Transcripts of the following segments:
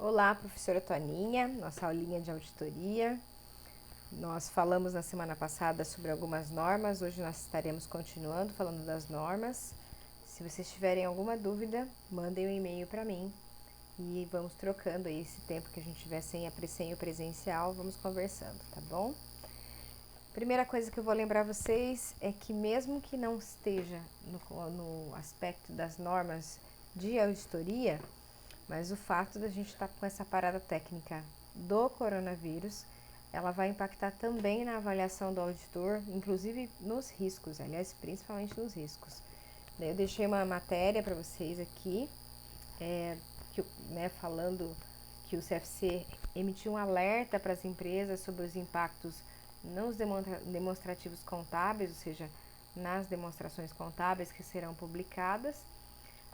Olá, professora Toninha, nossa aulinha de auditoria. Nós falamos na semana passada sobre algumas normas, hoje nós estaremos continuando falando das normas. Se vocês tiverem alguma dúvida, mandem um e-mail para mim e vamos trocando aí esse tempo que a gente tiver sem o presencial, vamos conversando, tá bom? Primeira coisa que eu vou lembrar vocês é que mesmo que não esteja no aspecto das normas de auditoria, mas o fato da gente estar com essa parada técnica do coronavírus, ela vai impactar também na avaliação do auditor, inclusive nos riscos, aliás, principalmente nos riscos. Eu deixei uma matéria para vocês aqui, falando que o CFC emitiu um alerta para as empresas sobre os impactos nos demonstrativos contábeis, ou seja, nas demonstrações contábeis que serão publicadas,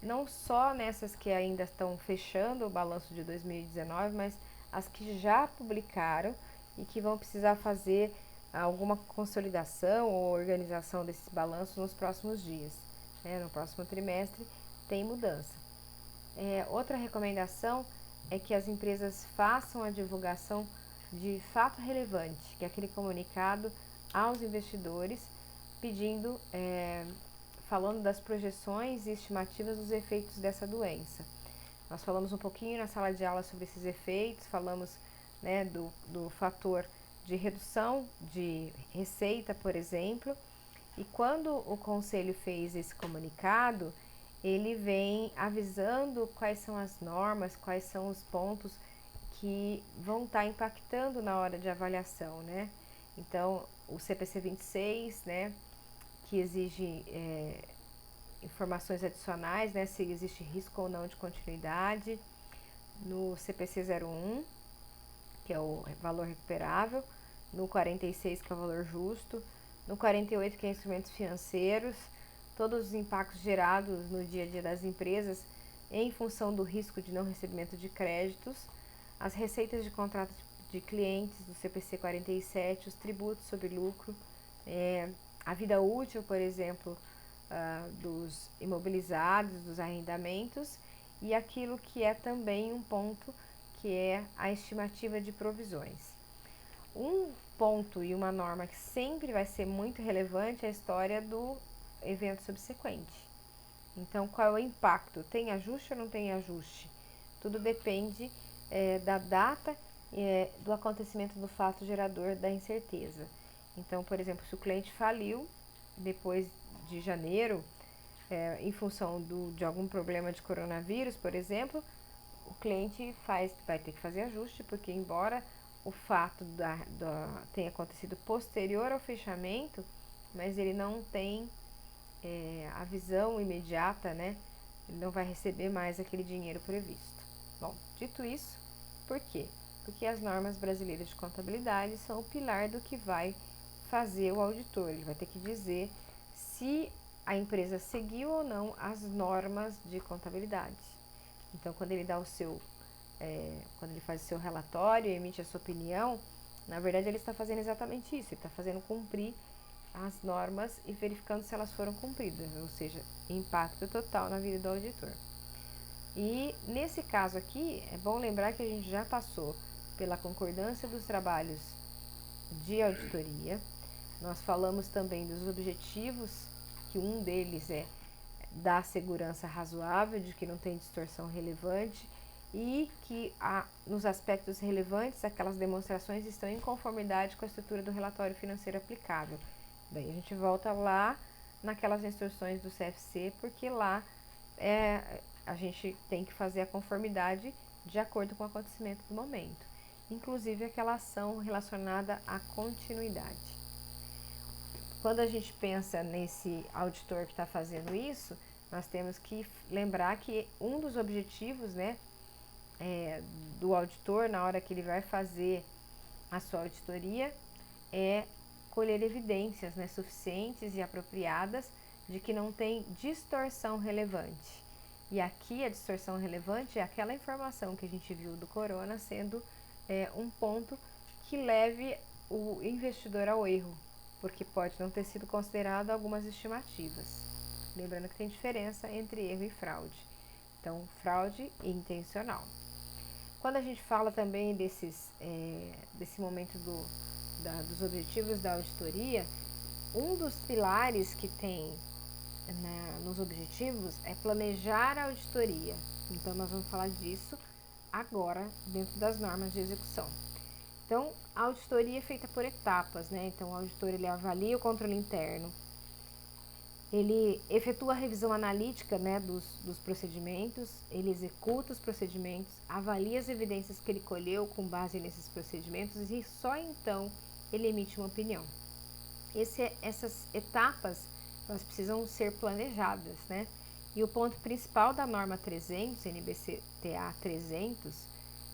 não só nessas que ainda estão fechando o balanço de 2019, mas as que já publicaram e que vão precisar fazer alguma consolidação ou organização desses balanços nos próximos dias. No próximo trimestre tem mudança. Outra recomendação é que as empresas façam a divulgação de fato relevante, que é aquele comunicado aos investidores pedindo falando das projeções e estimativas dos efeitos dessa doença. Nós falamos um pouquinho na sala de aula sobre esses efeitos, falamos do fator de redução de receita, por exemplo, e quando o conselho fez esse comunicado, ele vem avisando quais são as normas, quais são os pontos que vão estar impactando na hora de avaliação, Então, o CPC 26, que exige informações adicionais, se existe risco ou não de continuidade, no CPC 01, que é o valor recuperável, no 46, que é o valor justo, no 48, que é instrumentos financeiros, todos os impactos gerados no dia a dia das empresas em função do risco de não recebimento de créditos, as receitas de contrato de clientes do CPC 47, os tributos sobre lucro, a vida útil, por exemplo, dos imobilizados, dos arrendamentos, e aquilo que é também um ponto, que é a estimativa de provisões. Um ponto e uma norma que sempre vai ser muito relevante é a história do evento subsequente. Então, qual é o impacto? Tem ajuste ou não tem ajuste? Tudo depende da data do acontecimento do fato gerador da incerteza. Então, por exemplo, se o cliente faliu depois de janeiro, em função de algum problema de coronavírus, por exemplo, o cliente vai ter que fazer ajuste, porque embora o fato tenha acontecido posterior ao fechamento, mas ele não tem a visão imediata, ele não vai receber mais aquele dinheiro previsto. Bom, dito isso, por quê? Porque as normas brasileiras de contabilidade são o pilar do que vai fazer o auditor. Ele vai ter que dizer se a empresa seguiu ou não as normas de contabilidade. Então, quando ele quando ele faz o seu relatório e emite a sua opinião, na verdade ele está fazendo exatamente isso, ele está fazendo cumprir as normas e verificando se elas foram cumpridas, ou seja, impacto total na vida do auditor. E nesse caso aqui, é bom lembrar que a gente já passou pela concordância dos trabalhos de auditoria. Nós falamos também dos objetivos, que um deles é dar segurança razoável, de que não tem distorção relevante e que nos aspectos relevantes aquelas demonstrações estão em conformidade com a estrutura do relatório financeiro aplicável. Daí a gente volta lá naquelas instruções do CFC, porque lá a gente tem que fazer a conformidade de acordo com o acontecimento do momento, inclusive aquela ação relacionada à continuidade. Quando a gente pensa nesse auditor que está fazendo isso, nós temos que lembrar que um dos objetivos do auditor, na hora que ele vai fazer a sua auditoria, é colher evidências suficientes e apropriadas de que não tem distorção relevante. E aqui a distorção relevante é aquela informação que a gente viu do corona sendo um ponto que leve o investidor ao erro, porque pode não ter sido considerado algumas estimativas. Lembrando que tem diferença entre erro e fraude. Então, fraude intencional. Quando a gente fala também desse momento dos objetivos da auditoria, um dos pilares que tem nos objetivos é planejar a auditoria. Então, nós vamos falar disso agora dentro das normas de execução. Então, a auditoria é feita por etapas, né? Então, o auditor ele avalia o controle interno, ele efetua a revisão analítica, né, dos procedimentos, ele executa os procedimentos, avalia as evidências que ele colheu com base nesses procedimentos e só então ele emite uma opinião. Essas etapas, elas precisam ser planejadas, né? E o ponto principal da norma 300, NBC-TA 300,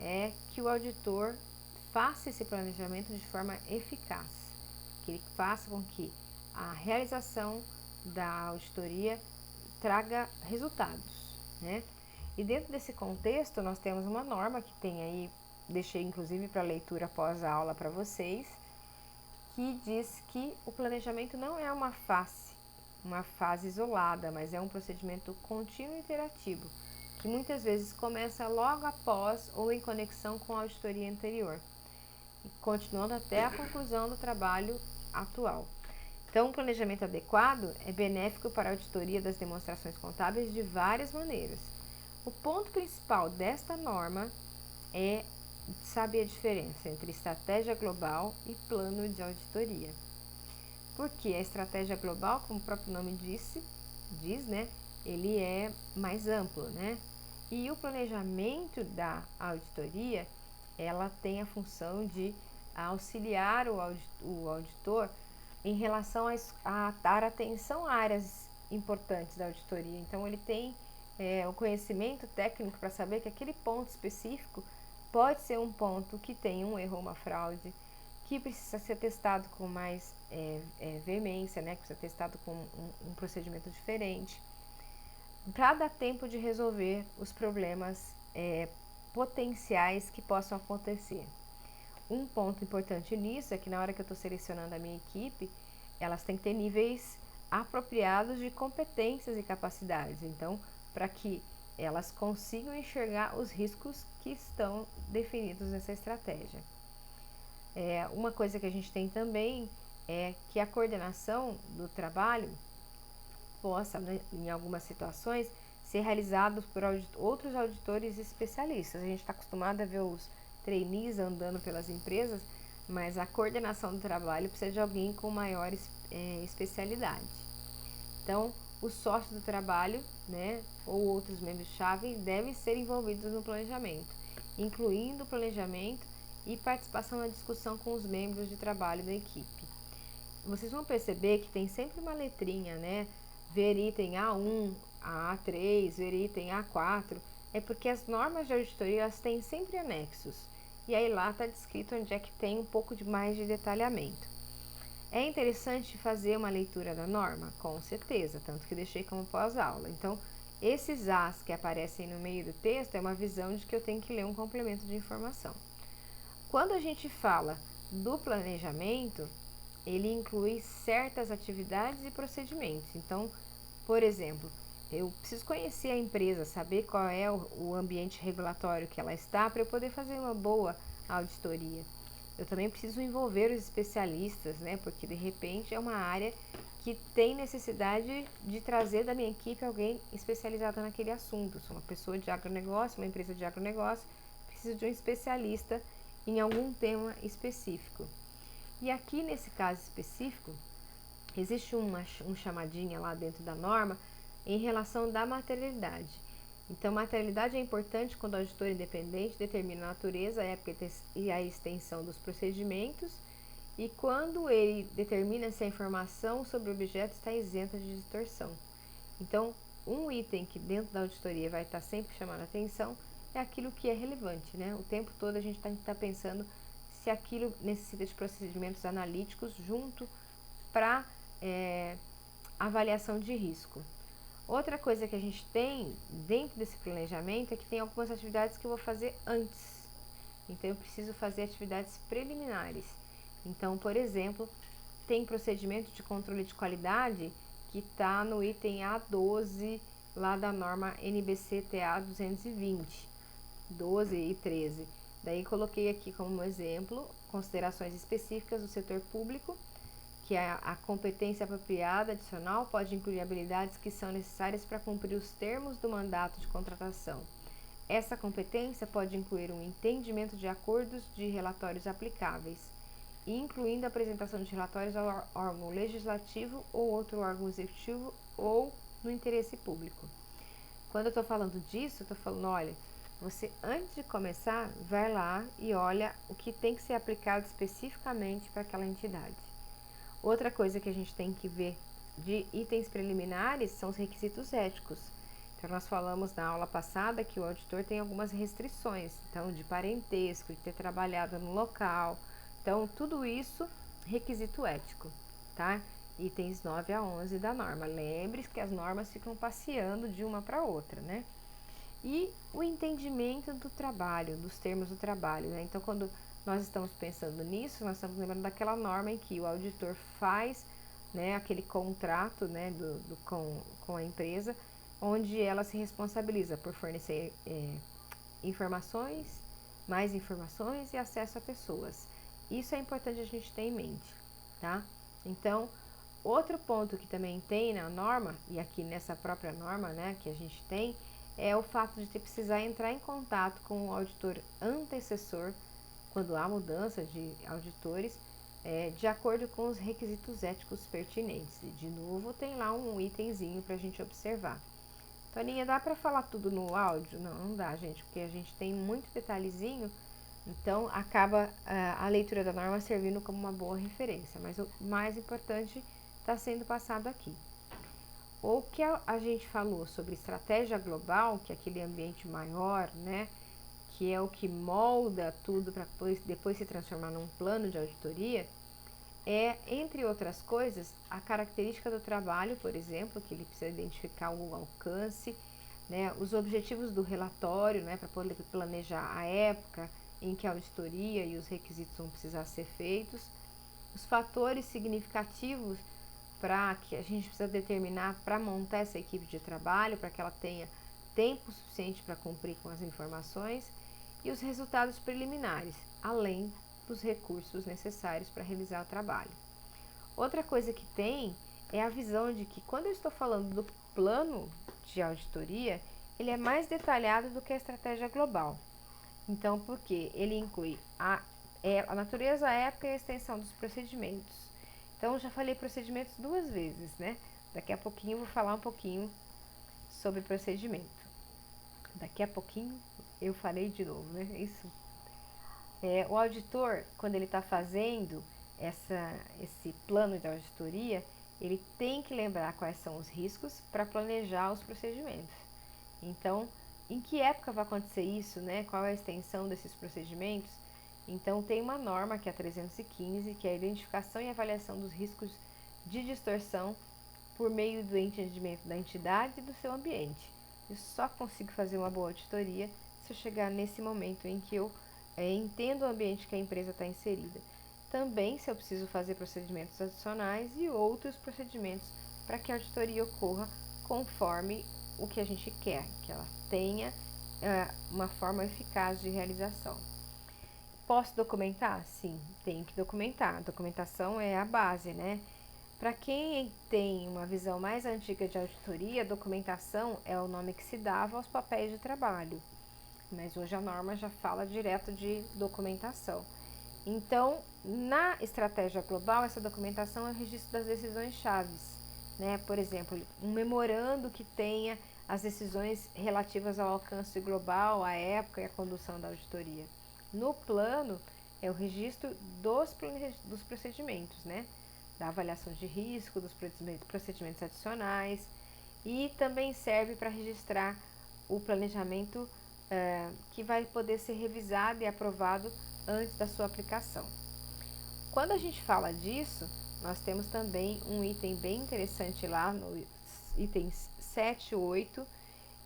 é que o auditor faça esse planejamento de forma eficaz, que ele faça com que a realização da auditoria traga resultados, né? E dentro desse contexto, nós temos uma norma que tem aí, deixei inclusive para leitura após a aula para vocês, que diz que o planejamento não é uma fase isolada, mas é um procedimento contínuo e interativo, que muitas vezes começa logo após ou em conexão com a auditoria anterior, continuando até a conclusão do trabalho atual. Então, o planejamento adequado é benéfico para a auditoria das demonstrações contábeis de várias maneiras. O ponto principal desta norma é saber a diferença entre estratégia global e plano de auditoria. Porque a estratégia global, como o próprio nome diz, né, ele é mais amplo, né? E o planejamento da auditoria, ela tem a função de auxiliar o auditor em relação a dar atenção a áreas importantes da auditoria. Então, ele tem o conhecimento técnico para saber que aquele ponto específico pode ser um ponto que tem um erro ou uma fraude, que precisa ser testado com mais veemência, né? Que precisa ser testado com um procedimento diferente, para dar tempo de resolver os problemas potenciais que possam acontecer. Um ponto importante nisso é que na hora que eu estou selecionando a minha equipe, elas têm que ter níveis apropriados de competências e capacidades. Então, para que elas consigam enxergar os riscos que estão definidos nessa estratégia. Uma coisa que a gente tem também é que a coordenação do trabalho possa, né, em algumas situações, ser realizado por outros auditores especialistas. A gente está acostumado a ver os trainees andando pelas empresas, mas a coordenação do trabalho precisa de alguém com maior especialidade. Então, os sócios do trabalho, né, ou outros membros-chave devem ser envolvidos no planejamento, incluindo o planejamento e participação na discussão com os membros de trabalho da equipe. Vocês vão perceber que tem sempre uma letrinha, né? Ver item A1, A3, ver item A4, é porque as normas de auditoria elas têm sempre anexos. E aí lá está descrito onde é que tem um pouco de mais de detalhamento. É interessante fazer uma leitura da norma? Com certeza, tanto que deixei como pós-aula. Então, esses As que aparecem no meio do texto é uma visão de que eu tenho que ler um complemento de informação. Quando a gente fala do planejamento, ele inclui certas atividades e procedimentos. Então, por exemplo, eu preciso conhecer a empresa, saber qual é o ambiente regulatório que ela está para eu poder fazer uma boa auditoria. Eu também preciso envolver os especialistas, né? Porque de repente é uma área que tem necessidade de trazer da minha equipe alguém especializado naquele assunto. Sou uma pessoa de agronegócio, uma empresa de agronegócio, preciso de um especialista em algum tema específico. E aqui nesse caso específico, existe um chamadinha lá dentro da norma em relação da materialidade. Então, materialidade é importante quando o auditor independente determina a natureza, a época e a extensão dos procedimentos e quando ele determina se a informação sobre o objeto está isenta de distorção. Então, um item que dentro da auditoria vai estar sempre chamando a atenção é aquilo que é relevante, né? O tempo todo a gente está pensando se aquilo necessita de procedimentos analíticos junto para avaliação de risco. Outra coisa que a gente tem dentro desse planejamento é que tem algumas atividades que eu vou fazer antes. Então, eu preciso fazer atividades preliminares. Então, por exemplo, tem procedimento de controle de qualidade que está no item A12 lá da norma NBC-TA 220. 12 e 13. Daí coloquei aqui como exemplo considerações específicas do setor público, que a competência apropriada adicional pode incluir habilidades que são necessárias para cumprir os termos do mandato de contratação. Essa competência pode incluir um entendimento de acordos de relatórios aplicáveis, incluindo a apresentação de relatórios ao órgão legislativo ou outro órgão executivo ou no interesse público. Quando eu estou falando disso, eu estou falando, olha, você antes de começar, vai lá e olha o que tem que ser aplicado especificamente para aquela entidade. Outra coisa que a gente tem que ver de itens preliminares são os requisitos éticos. Então, nós falamos na aula passada que o auditor tem algumas restrições, então, de parentesco, de ter trabalhado no local. Então, tudo isso, requisito ético, tá? Itens 9 a 11 da norma. Lembre-se que as normas ficam passeando de uma para outra, né? E o entendimento do trabalho, dos termos do trabalho, né? Então, quando nós estamos pensando nisso, nós estamos lembrando daquela norma em que o auditor faz, né, aquele contrato, né, com a empresa, onde ela se responsabiliza por fornecer informações, mais informações e acesso a pessoas. Isso é importante a gente ter em mente, tá? Então, outro ponto que também tem na norma, e aqui nessa própria norma, né, que a gente tem, é o fato de ter precisar entrar em contato com o auditor antecessor quando há mudança de auditores, de acordo com os requisitos éticos pertinentes. E, de novo, tem lá um itemzinho para a gente observar. Toninha, dá para falar tudo no áudio? Não, não dá, gente, porque a gente tem muito detalhezinho, então acaba a leitura da norma servindo como uma boa referência, mas o mais importante está sendo passado aqui. O que a gente falou sobre estratégia global, que é aquele ambiente maior, né, que é o que molda tudo para depois se transformar num plano de auditoria, é, entre outras coisas, a característica do trabalho, por exemplo, que ele precisa identificar o alcance, né, os objetivos do relatório, né, para poder planejar a época em que a auditoria e os requisitos vão precisar ser feitos, os fatores significativos para que a gente precisa determinar para montar essa equipe de trabalho, para que ela tenha tempo suficiente para cumprir com as informações, e os resultados preliminares, além dos recursos necessários para realizar o trabalho. Outra coisa que tem é a visão de que quando eu estou falando do plano de auditoria, ele é mais detalhado do que a estratégia global. Então, por quê? Ele inclui a natureza, a época e a extensão dos procedimentos. Então, eu já falei procedimentos 2 vezes, né? Daqui a pouquinho eu vou falar um pouquinho sobre procedimento. Daqui a pouquinho eu falei de novo, né? Isso. O auditor, quando ele está fazendo esse plano de auditoria, ele tem que lembrar quais são os riscos para planejar os procedimentos. Então, em que época vai acontecer isso, né? Qual é a extensão desses procedimentos? Então, tem uma norma, que é a 315, que é a identificação e avaliação dos riscos de distorção por meio do entendimento da entidade e do seu ambiente. Eu só consigo fazer uma boa auditoria se eu chegar nesse momento em que eu entendo o ambiente que a empresa está inserida. Também se eu preciso fazer procedimentos adicionais e outros procedimentos para que a auditoria ocorra conforme o que a gente quer, que ela tenha uma forma eficaz de realização. Posso documentar? Sim, tenho que documentar. A documentação é a base, né? Para quem tem uma visão mais antiga de auditoria, documentação é o nome que se dava aos papéis de trabalho, mas hoje a norma já fala direto de documentação. Então, na estratégia global, essa documentação é o registro das decisões chaves, né? Por exemplo, um memorando que tenha as decisões relativas ao alcance global, à época e à condução da auditoria. No plano, é o registro dos procedimentos, né? Da avaliação de risco, dos procedimentos adicionais, e também serve para registrar o planejamento que vai poder ser revisado e aprovado antes da sua aplicação. Quando a gente fala disso, nós temos também um item bem interessante lá, no itens 7, 8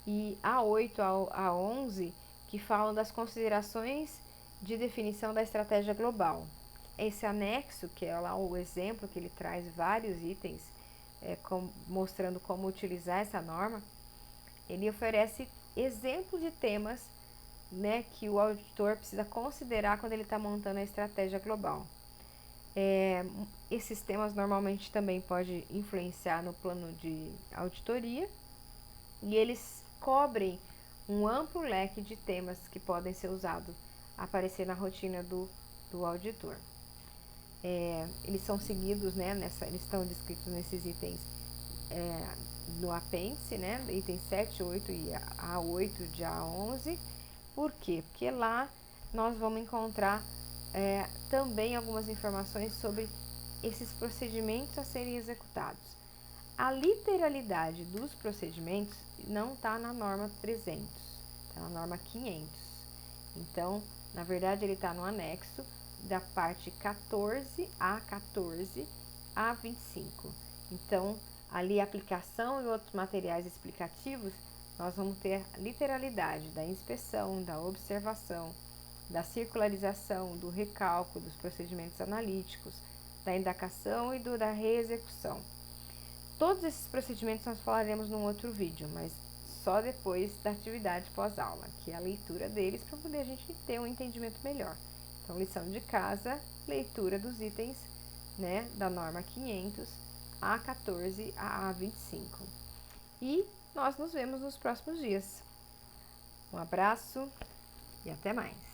e A8 a 11, que falam das considerações de definição da estratégia global. Esse anexo, que é lá o exemplo, que ele traz vários itens mostrando como utilizar essa norma, ele oferece exemplos de temas né, que o auditor precisa considerar quando ele está montando a estratégia global. Esses temas normalmente também podem influenciar no plano de auditoria e eles cobrem um amplo leque de temas que podem ser usados, aparecer na rotina do auditor. Eles são seguidos, né, eles estão descritos nesses itens no apêndice, né, item 7, 8 e A8 de A11. Por quê? Porque lá nós vamos encontrar também algumas informações sobre esses procedimentos a serem executados. A literalidade dos procedimentos não está na norma 300, está na norma 500. Então, na verdade, ele está no anexo da parte 14 a 25. Então, ali a aplicação e outros materiais explicativos, nós vamos ter a literalidade da inspeção, da observação, da circularização, do recálculo, dos procedimentos analíticos, da indagação e da reexecução. Todos esses procedimentos nós falaremos num outro vídeo, mas só depois da atividade pós-aula, que é a leitura deles, para poder a gente ter um entendimento melhor. Então, lição de casa, leitura dos itens, né, da norma 500, A14 a A25. E nós nos vemos nos próximos dias. Um abraço e até mais!